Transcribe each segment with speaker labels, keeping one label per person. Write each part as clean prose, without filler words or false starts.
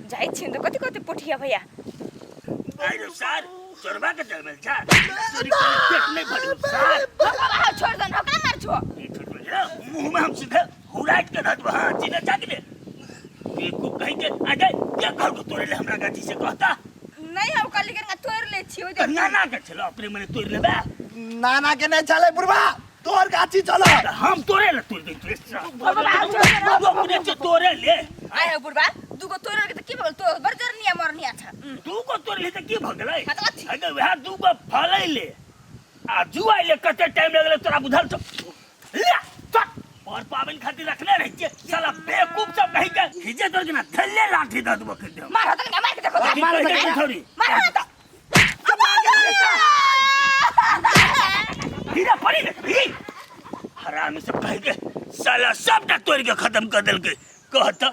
Speaker 1: पोठिया भैया
Speaker 2: आइरो सार चोरबा के चल मेल जा चोरी के पेट नहीं भरल सार
Speaker 1: छोड़ दन ओकरा मार छो
Speaker 2: मुंह में हम सीधे हुराट के धत वहां चिना जाके ये को कहीं के आ जाए क्या घर को तोड़ ले हमरा गाठी से कहता
Speaker 1: नहीं हम कल के तोड़ ले छियो जे
Speaker 2: नाना के चलो अपने मने तोड़ लेबा
Speaker 3: नाना के नहीं चले बुढ़वा तोर गाछी चलो
Speaker 2: हम तोड़े ले तोड़ दे बाबू अपने से तोड़े ले
Speaker 1: आए हो बुढ़वा दुगो तोड़ के की भगल तो बर्जर निया मरनिया छ
Speaker 2: दुगो तोड़ ले त की भगलै अगर वह दुगो फलै ले आ जुआई ले कते टाइम लगले तोरा बुझल छ ले चट और पावन खातिर रखले रह के साला बेवकूफ सब कहि के खिजे तोर के ना थल्ले लाठी द दबो के दे
Speaker 1: मार त मार के देखो
Speaker 2: मार थोड़ी
Speaker 1: मार त
Speaker 2: हीरा पड़ी रे हरामी सब कहि के साला सबटा तोड़ के खत्म कर देल के कहता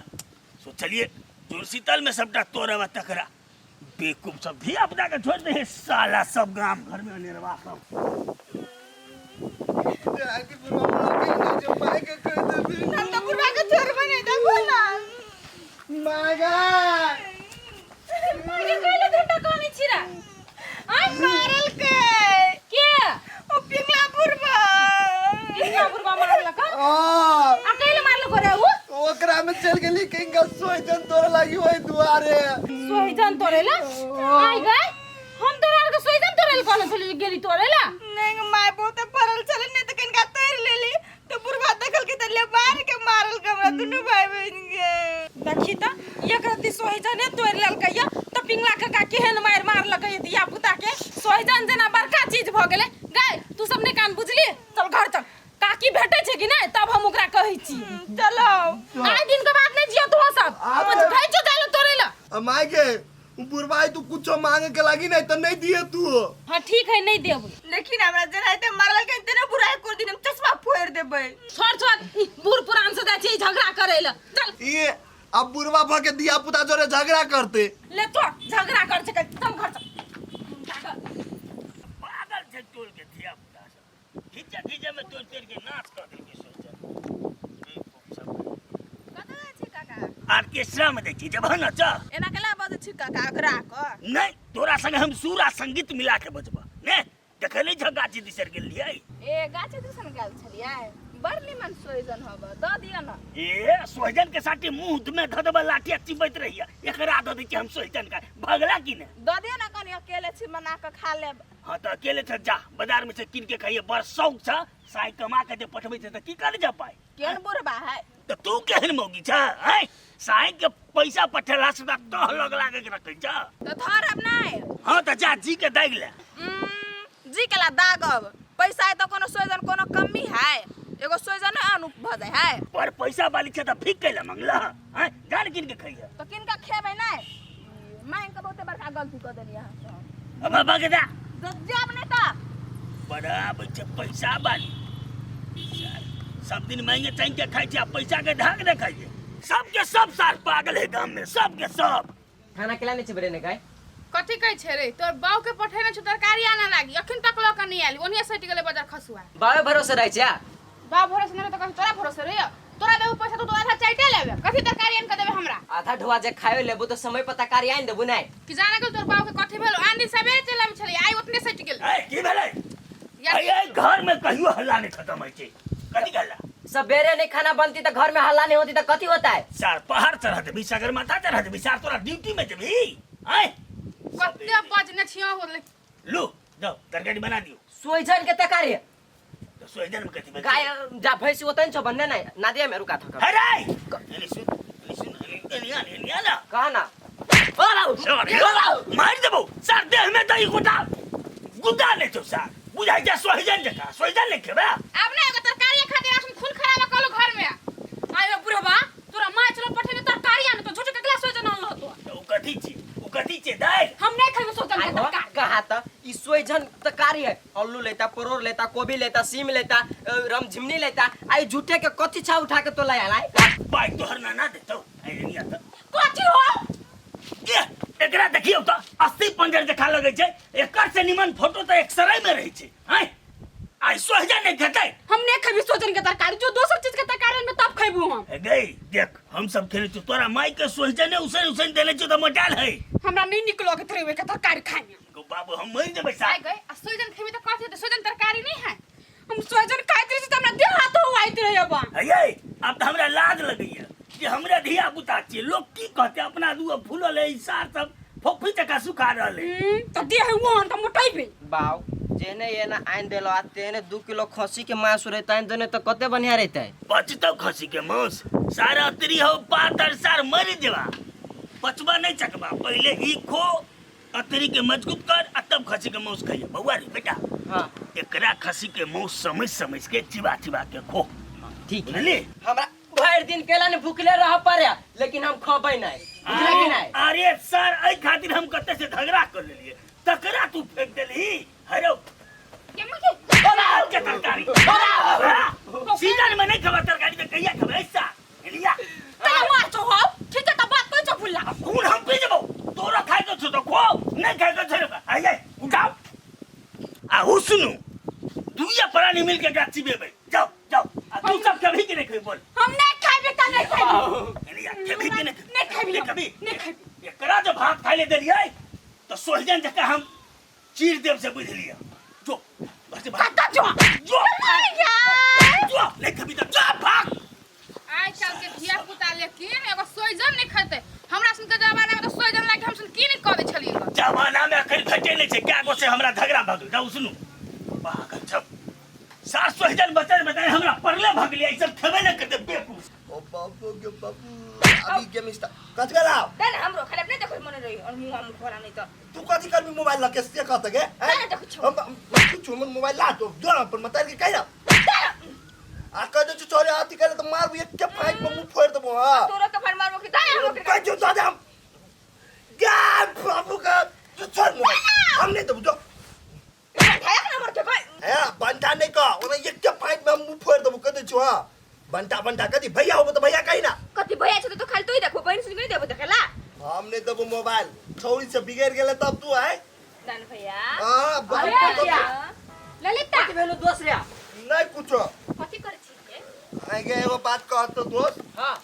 Speaker 2: सो चलिए जुरसीतल में सबटा तोड़वा तकरा बेवकूफ सब भी अपना के छोड़ दे साला सब गांव घर में निर्वाह सब
Speaker 3: आके बुढ़वा जो पाए के कर दे
Speaker 1: हम तो बुढ़वा के छोड़ बने द बोला
Speaker 3: मागा
Speaker 1: ये कहले घंटा कोनी छिरा आई मारल के ओ पिंगला बुढ़वा मारल का अकेले मारल करे वो
Speaker 3: ओकरा में चल गेली किंग सोइजन तोरे लागी होय दुआरे
Speaker 1: सोइजन तोरेला आई गए हम तोरा के सोइजन तोरेल कोन चली गेली तोरेला नहीं माय बहुते परल चले नहीं तो किनका तोड़ लेली तो बुढ़वा देखल के तले मार के मारल हमरा दुनु भाई बहन के देखी त एक रति सोइजन तोड़ लेल कहिया तो पिंगला का केहन मार मारल के दिया पुता के सोइजन जना बड़का चीज भ गेले गए तू सबने कान बुझली चल घर चल काकी भेटे छे कि नहीं तब हम ओकरा कहै छी चलो आइ दिन के बाद नहीं जियो तू सब अपन भाई जो जालो तोरेला
Speaker 3: माय के बुढ़वाई तू कुछो मांगे के लागी नहीं तो नहीं दिए तू
Speaker 1: हां ठीक है नहीं देब लेकिन हमरा जनाइते मारल के इतने बुराई कर दिन हम चश्मा फोड़ देबै छोड़ छोड़ बूढ़ पुरान से जाई झगड़ा करेला चल
Speaker 3: ये अब बुढ़वा भ के दिया पुता जोरे झगड़ा करते
Speaker 1: ले तो झगड़ा कर सके तुम घर चल
Speaker 2: पागल से तोड़ के दिया पुता सब खींचे में तोड़ के नाच कर दे के ऑर्केस्ट्रा में देखी जब न च
Speaker 1: एना केला बजे छी काका अगरा क
Speaker 2: नहीं तोरा संग हम सूरा संगीत मिला के बजबा ने देखले झगाची दिसर गेलियै
Speaker 1: ए गाछे दिसन गेल छलियै बरली मन सोइजन हब द दिया न
Speaker 2: ए सोइजन के साथे मुंह में धदबा लाठी चिबैत रहिया एकरा द दे के हम सोइजन का भगला कि ने
Speaker 1: द दिया न कनी अकेले छी मना के खा लेब
Speaker 2: हां त अकेले छ जा बाजार में से किन के खाइए बड़ शौक छ साई कमा के जे पठबै छ त की कर जा पाए
Speaker 1: केन बुढ़बा है
Speaker 2: त तू केहन मौगी छ हैं साई के पैसा पठेला से त लग लागे के रखै छ
Speaker 1: त धर अब नहीं
Speaker 2: हां त जा जी के दाग ले
Speaker 1: जी केला दागब पैसा है तो कोनो सोइजन कोनो कमी है एगो सोइजन अनुप भ जाय है
Speaker 2: पर पैसा वाली छ त फिक कैला मंगला हैं जान किन के खइया
Speaker 1: तो किनका खेबै नहीं मां के बहुते बड़का गलती कर देली हां
Speaker 2: अब बागे जा
Speaker 1: जब नहीं ता
Speaker 2: बड़ा बच्चे पैसा वाली सब दिन महंगे चाइन के खाई छे पैसा के ढाक दे खाइए सबके सब सार पागल है गांव में सबके सब
Speaker 4: खाना खिलाने छे बड़े ने काय
Speaker 5: कथि कहै छे रे तोर बाऊ के पठेने छ तरकारी आना लागी अखन तक ल के नहीं आली ओनिया सटि गेले बाजार खसुआ
Speaker 4: बावे भरोसे रहै छे
Speaker 5: बा भरोसे नहीं तो कहि तोरा भरोसे रे तोरा देबो पैसा तो आधा चाइटे लेबे कथि तरकारी आन के देबे हमरा
Speaker 4: आधा ढोआ जे खायो लेबो तो समय पर तरकारी आइन देबो नै
Speaker 5: कि जाने के तोर बाऊ के कथि भेल आंधी सबे चलम छली आई ओतने सटि गेल
Speaker 2: ए की भेलै ए घर में कहियो हल्ला नहीं खत्म होई छे कथि गल्ला
Speaker 4: सबेरे नहीं खाना बनती तो घर में हल्ला नहीं होती तो कथी होता है
Speaker 2: सार पहाड़ चढ़ा दे सागर माथा चढ़ा दे सार तोरा ड्यूटी में जबी आए
Speaker 5: कत्ते बजने छिया होले
Speaker 2: लो जाओ तरकारी बना दियो
Speaker 4: सोइजन के तरकारी
Speaker 2: तो सोइजन में कथि बन
Speaker 4: गाय जा भैंसी होतन छ बनने नहीं नादिया में रुका था
Speaker 2: अरे एनी सुन एनी ना
Speaker 4: कहा ना
Speaker 2: सर मार देबो सर देह में दही गुदा ले तो सर बुझाई जा सोहिजन नहीं खेबे
Speaker 5: अब ना एगो तरकारी खातिर हम खून खराबा कलो घर में आयो बुढ़वा तोरा माय चलो पठे में तरकारी आने तो झूठ के गिलास सोजन न लहतो
Speaker 2: उ कथी छे दाई
Speaker 5: हम नहीं खाइबो सोजन के तरकारी
Speaker 4: कहा था ई सोइजन तरकारी है आलू लेता परोर लेता गोभी लेता सीम लेता रमझिमनी लेता आई झूठे के कथी छा उठा के तो लाया
Speaker 2: भाई तोहर ना देतो आई नहीं आता
Speaker 5: कथी हो
Speaker 2: ये एकरा देखियो तो 80 पंजर देखा लगे छे एकर से निमन फोटो तो एक्सरे में रही छे हैं आई सोहिजन नहीं खेतै
Speaker 5: हम नहीं खाइबो सोजन के तरकारी जो दोसर चीज के तरकारी में तब खाइबो हम
Speaker 2: गई देख हम सब खेले तो तोरा माई के सोहिजन उसन देले छे तो मटाल है
Speaker 5: हमरा नहीं निकलो के तोरे के तरकारी खाए
Speaker 2: गो बाबू हम मर देबै
Speaker 5: आइ
Speaker 2: साहब
Speaker 5: गए आ सोजन खेबे तो कथी तो सोजन तरकारी नहीं है हम सोजन खाइत रही त हमरा देह हाथ हो आइत रहे अब
Speaker 2: अये अब तो हमरा लाज लगैया कि हमरा धिया पुता छियै लोग की कहते अपना दुआ फूलल है सार सब फोफी चका सुखा रहले
Speaker 5: त देह वहन त मोटाइबे
Speaker 4: बाऊ जेने ये ना आइन देलो आ तेने 2 किलो खसी के मांस रहता है देने तो कते बढ़िया रहता है
Speaker 2: बचतो खसी के मांस सारा अतरी हो पातर सार मर देवा पचबा नहीं चकबा पहले ही खो अतरी के मजबूत कर आ तब खसी के मांस खाइए बउआ रे बेटा
Speaker 4: हां
Speaker 2: एकरा खसी के मांस समझ के चिबा के खो
Speaker 4: ठीक है
Speaker 2: बुझली
Speaker 4: हमरा भर दिन केला ने भूखले रह पारे लेकिन हम खबै नहीं बुझले कि नहीं
Speaker 2: अरे सर आई खातिर हम कते से झगड़ा कर लेलिए तकरा तू फेंक देली हरो
Speaker 5: के मके
Speaker 2: बनाओ के तरकारी सीजन में नहीं खबा तरकारी तो कहिया खबा ऐसा लिया
Speaker 5: तला मार तो हो ठीक है त बात तो जो भूला
Speaker 2: कौन हम पी जबो तोरा खाए तो छो तो खो नहीं खाए तो छोड़ आइए उठाओ आ हुस्नु तू या प्राणी मिल के गाची बेबे जाओ तू सब कभी के नहीं खाई बोल
Speaker 5: हम नहीं खाइबे त नहीं खाइबे
Speaker 2: लिया कभी के
Speaker 5: नहीं खाइबे
Speaker 2: कभी
Speaker 5: नहीं खाइबे
Speaker 2: ये करा जो भात खाई ले देलिए तो सोहजन जका हम चीर देव से बुझ लिया जो बस
Speaker 5: कत्ता जो
Speaker 2: जो ले कभी तो जा भाग
Speaker 5: आइ काल के धिया पुता लेकिन एगो सोजन नहीं खाते हमरा सुन के जमाना में तो सोजन लागे हम सुन की नहीं कहै छलिए
Speaker 2: जमाना में अखन घटे नहीं छे क्या गो से हमरा झगड़ा भग जाऊ सुनु पागल सब सास सोहजन बताए हमरा परले भग लिया ई सब खेबे न करते बेवकूफ
Speaker 3: ओ बापू अभी के मिस्टर कच गला
Speaker 1: देन हमरो खाली अपने देखो मन रही और मुंह हम खोला नहीं तो
Speaker 3: तू कथी करबी मोबाइल ला के से कहत के
Speaker 1: नहीं देखो छो
Speaker 3: हम कुछ मन मोबाइल ला तो दो पर मत के कहला आ कह दे छोरे आती करे तो मार एक के फाइट में मुंह फोड़ देबो हां
Speaker 1: तोरो के फर मारबो कि दाया हमरो के
Speaker 3: कह जो दादा हम गा बाबू का जो छोड़ मोबाइल हम नहीं तो जो
Speaker 1: खाया ना मर के कोई
Speaker 3: है बंटा नहीं का ओने एक के फाइट में मुंह फोड़ देबो कह दे छो हां बंटा कदी भैया हो तो भैया कहीं ना
Speaker 1: कति भैया छ तो खाली तोई देखो बहन सुन के देबो देखला
Speaker 3: हमने देबो मोबाइल छौरी से बिगड़ गेले तब तू आए
Speaker 1: दान भैया
Speaker 3: हां बाबू
Speaker 5: ललिता
Speaker 4: कथी भेलो दोसरा
Speaker 3: नहीं कुछो
Speaker 1: कति करे छी
Speaker 3: आगे एगो बात कहत तो दोस्त
Speaker 4: हां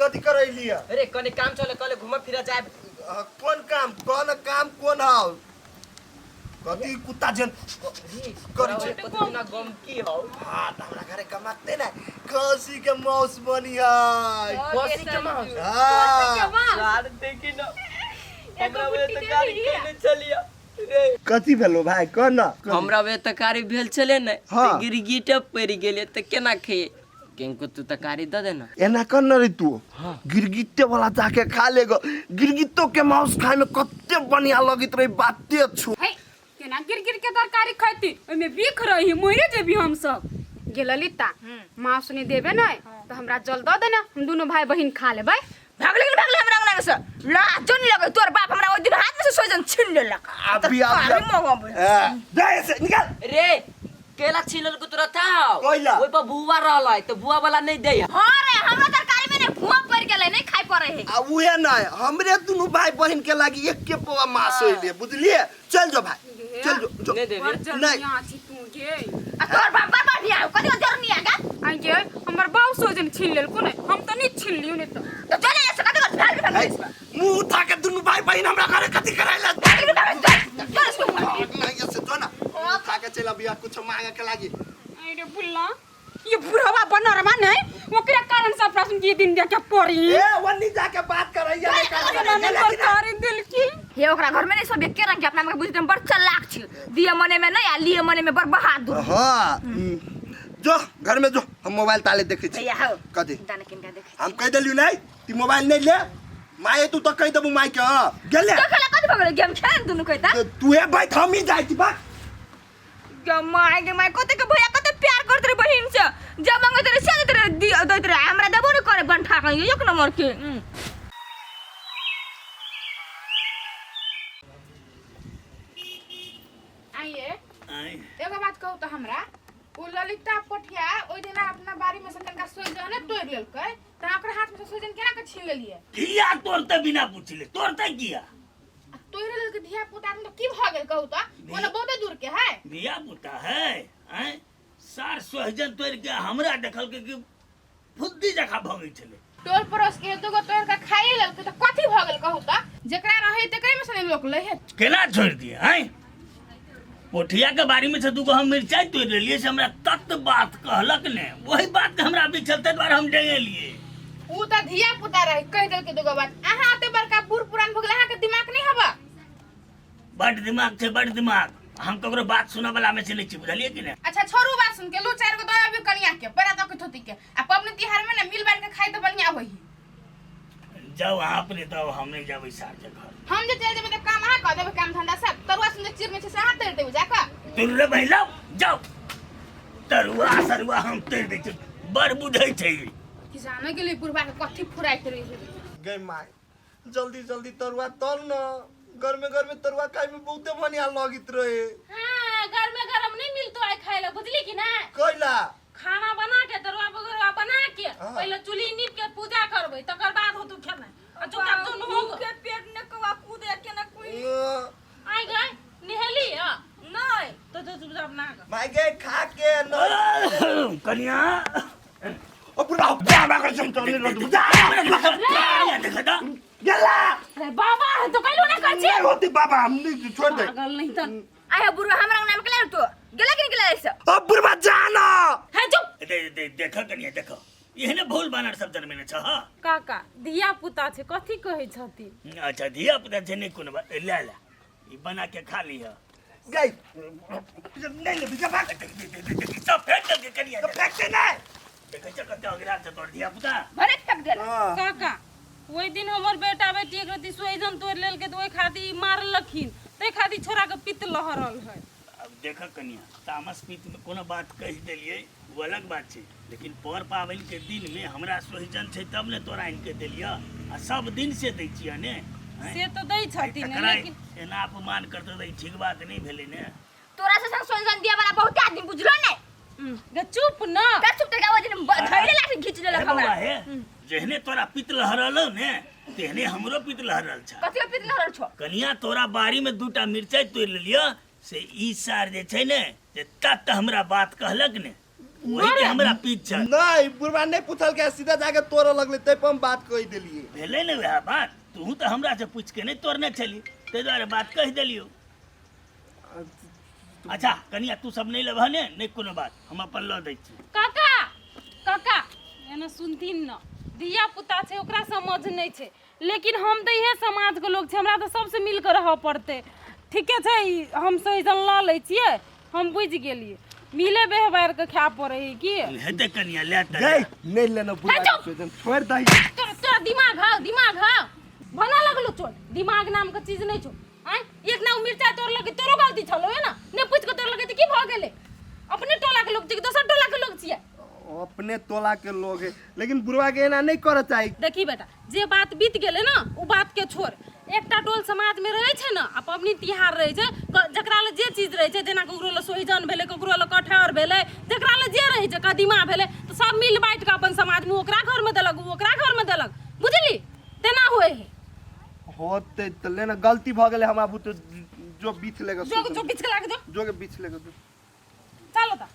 Speaker 3: कथी करैली
Speaker 4: अरे कने काम चले कले घुमा फिरा जाए
Speaker 3: कौन काम कौन हाउ कथी कुत्ता जन करी छे
Speaker 4: कथी ना गम की हो
Speaker 3: हां हमरा घरे कमाते ना खसी के मौस बनी है
Speaker 4: कोसी के मांस
Speaker 3: हां
Speaker 4: यार देखी ना हमरा वे तरकारी केने चलिया रे
Speaker 3: कथी भेलो भाई कह ना
Speaker 4: हमरा वे तरकारी भेल छले ने
Speaker 3: हाँ।
Speaker 4: गिरगिटे पड़ गेले त केना खे केनको तू तरकारी द देना
Speaker 3: एना कर न रे तू गिरगिट्टे वाला जाके खा लेगो गिरगिट्टो के मांस खाए में कत्ते बढ़िया लगित रही बाते छु
Speaker 5: है केना गिर के तरकारी खाती ओइ में बिख रही मोरे जेबी हम सब गे ललिता मां सुनी देबे नै तो हमरा जल द देना हम दोनों भाई बहिन खा लेबै
Speaker 1: भागले हमरा अंगना से लाजन लगे तोर बाप हमरा ओ दिन हाथ में से सोजन छीन लेलक
Speaker 3: अभी दे से निकाल
Speaker 4: रे केला छिलल को तुरत था
Speaker 3: कोइला।
Speaker 4: ओइ पर बुआ रहलै त बुआ वाला नहीं दे
Speaker 1: हां रे हमरा तरकारी में ने भुआ पड़ गेलै नहीं खाइ पड़े है
Speaker 3: आ उहे ना हमरे दुनु भाई बहन के लागी एक के पवा मास होइले बुझलिए चल जो भाई चल जो
Speaker 4: नहीं दे
Speaker 3: नहीं
Speaker 5: यहाँ छी तू गे
Speaker 1: आ तोर बाप बार बिया कनी जरूर नहीं आगा
Speaker 5: आई गे हमर बाऊ सोजन छीन लेल कोने हम तो नहीं छीन लियो ने तो
Speaker 1: चले ऐसे कते कर भाग भाग
Speaker 3: मुंह उठा के दुनु भाई बहन हमरा घरे कथी कराइला नहीं ऐसे तो ना उठा के चला बिया कुछ मांगे के लागी
Speaker 5: आई रे बुल्ला ये बुढ़वा बनरमा नहीं ओकरा कारण से प्रश्न की दिन क्या पड़ी
Speaker 3: ए वन्नी जाके बात करैया नहीं
Speaker 5: तरकारी दिल की
Speaker 1: ये ओकरा घर में नहीं सब एके रंग के अपना में बुझते बड़ चालाक छी दिए मने में नहीं आ लिए मने में बड़ बहादुर
Speaker 3: हां जो घर में जो हम मोबाइल ताले देखे छी
Speaker 1: भैया हो
Speaker 3: कथी
Speaker 1: दाना किनका देखे
Speaker 3: हम कह देलियो नहीं ती मोबाइल नहीं ले माए तू तो कह देबू माई के गेले
Speaker 1: तो खेला कथि भगले गेम खेल दुनु कहता
Speaker 3: तू हे भाई हम ही जाई बा
Speaker 1: गे माय कते के भैया कते प्यार करत रे बहिन से जब मांगे तेरे से तेरे दैत रे हमरा देबो न करे बन ठाक एक नंबर के
Speaker 5: आइए
Speaker 2: आय
Speaker 5: एगो बात कहू तो हमरा उ ललिता पोठिया ओइ दिन अपना बारी में से तनका सोइजन तोड़ लेलकै त ओकरा हाथ में से सोइजन केना के छीन लेलिए
Speaker 2: किया तोड़ते बिना पूछले तोड़ते किया
Speaker 5: तोड़ लेलकै धिया पुता तो की भ गेल कहू तो ओने बहुते दूर के है
Speaker 2: बिया पुता है आय सार सोहजन तोड़ के हमरा देखल के कि फुद्दी जखा भगै छले
Speaker 5: टोल पड़ोस के दुगो तोड़ के खाई लेलकै त कथि भ गेल कहू तो जेकरा रहे तकरे में से लोक ले है
Speaker 2: केना छोड़ दिए आय पोठिया के बारी में से दूगो हम मिर्चाई तोड़ लेलिए से हमरा तत बात कहलक ने वही बात के हमरा भी चलते द्वारा हम डेंगे लिए
Speaker 5: उ त धिया पुता रहे कह देल के दुगो बात अहाँ ते बड़का बूढ़ पुरान भगले अहाँ के दिमाग नहीं हवा
Speaker 2: बड़ दिमाग से बड़ दिमाग हम ककरो बात सुने वाला में से नहीं छी बुझलिए कि नहीं
Speaker 5: अच्छा छोरू बात सुन के लो चार गो दवा भी कनिया के परा तो के थोती के आ पबनी तिहार में ना मिल बांट के खाई तो बढ़िया होई
Speaker 2: जाओ वहाँ अपने तो हम नहीं जाबे सार के घर
Speaker 5: हम जे चल जेबे त काम अहाँ कर देबे काम धंधा सब तरुआ सुन चिर में से हाथ तेर देबे जाका
Speaker 2: तुरले भइलो जाओ तरुआ सरवा हम तेर दे छी बड़ बुझै छै
Speaker 5: किसानों के लिए बुढ़वा के कथि फुराइत रही
Speaker 3: गे माई जल्दी जल्दी तरुआ तल न घर में तरुआ खाए में बहुते बढ़िया लगित रहे
Speaker 1: हां घर में गरम नहीं मिलतो आइ खाए ला बुझली कि ना
Speaker 3: कइला
Speaker 1: खाना बना के तरुआ बगरवा बना के
Speaker 3: हाँ।
Speaker 1: पहले चुल्ही नीप के पूजा करबै तकर बाद हो तू खाना आ चुपचाप तुम हो के पेट न कवा कूदे के न कोई आई गए निहली आ नहीं तो चुपचाप ना कर
Speaker 3: माई गे खा के न
Speaker 2: कन्या
Speaker 3: ओ बुढ़ा बाबा का चमचम नहीं
Speaker 2: देखा तो
Speaker 3: गेला
Speaker 1: अरे बाबा तो कहलो ना कर छी
Speaker 3: नहीं होती बाबा हम नहीं छोड़ दे
Speaker 1: पागल नहीं त आया बुढ़वा हमरा नाम के ले तो गेला कि निकला ऐसा
Speaker 3: अब बुढ़वा जाना
Speaker 1: है चुप
Speaker 2: देखो कन्या देखो एहने भूल बानर सब जन्मे ने छ हां
Speaker 1: काका धिया पुता छे कथि कहै छथि
Speaker 2: अच्छा धिया पुता छै नहीं कोनो बात ले ले ई बना के खा लिह
Speaker 3: गई
Speaker 2: नहीं ले बिजा भाग सब फेंक दे कन्या
Speaker 3: फेंक दे ना
Speaker 2: देखै छ कते अगिरा छ तोर धिया पुता
Speaker 1: भरे फेंक देला
Speaker 3: हां
Speaker 1: काका ओइ दिन हमर बेटा बेटी एक रति सोइजन तोड़ लेल के तो ओइ खाती मारलखिन ते खाती छोरा के पित्त लहरल है
Speaker 2: अब देख कन्या तामस पीत में कोनो बात कह देलिए वो अलग बात छै लेकिन पर पावन के दिन में हमरा सोहिजन छै तब ने तोरा इनके देलिया आ सब दिन से दै छिया ने
Speaker 1: से तो दै छथिन लेकिन
Speaker 2: एना अपमान करते दै ठीक बात नहीं भेले ने
Speaker 1: तोरा से संग सोइजन दिया वाला बहुत आदमी बुझलो ने गे चुप न का चुप त गाव दिन धैले लाठी खींच लेलक हमरा
Speaker 2: जहने तोरा पित्त लहरल ने तेहने हमरो पित्त लहरल छ
Speaker 1: कथि पित्त लहरल छ
Speaker 2: कन्या तोरा बारी में दूटा मिर्चाई तोड़ लेलिया से ई सार जे छै ने जे तत हमरा बात कहलक ने वही के हमरा पीछ छ
Speaker 3: नहीं बुढ़वा नहीं पूछल के सीधा जाके तोड़ लगले तै पर हम बात कह देलिए
Speaker 2: भेले ने वह बात तू तो हमरा से पूछ के नहीं तोड़ने चली ते द्वारे बात कह देलियो अच्छा कन्या तू सब नहीं लेबह ने नहीं कोनो बात हम अपन ल दै छी
Speaker 1: काका काका एना सुनथिन न धिया पुता छै ओकरा समझ नहीं छै लेकिन हम तो इहे समाज के लोग छै हमरा तो सबसे मिल के रह पड़ते ठीके छै हम सोइजन ल लै छियै हम बुझ गेलिए मिले व्यवहार के खा पड़े है की
Speaker 2: हेते कन्या ले त
Speaker 3: गई नहीं लेना बुढ़वा सोचन छोड़ दई
Speaker 1: तोरा दिमाग हा बना लगलो चोर दिमाग नाम के चीज नहीं छो आय एक ना मिर्चा तोड़ लगे तोरो गलती छलो है ना ने पूछ के तोड़ लगे त की भ गेले अपने टोला के लोग छी दोसर टोला के लोग छियै
Speaker 3: अपने टोला के लोग है लेकिन बुढ़वा के एना नहीं करे चाहिए
Speaker 1: देखी बेटा जे बात बीत गेले ना उ बात के छोड़ एकटा टोल समाज में रहे छै ना आ पबनी तिहार रहे छै जकरा ले जे चीज रहे छै जेना ककरो ले सोहिजन भेले ककरो ले कठहर भेले जकरा ले जे रहे छै कदीमा भेले तो सब मिल बांट के अपन समाज में ओकरा घर में देलक ओकरा घर में देलक बुझली तेना होए है
Speaker 3: होते तो लेना गलती भ गेले हमरा बुत जो बीच लेगा
Speaker 1: जो बीच के लाग दो
Speaker 3: जो के बीच लेगा
Speaker 1: चलो ता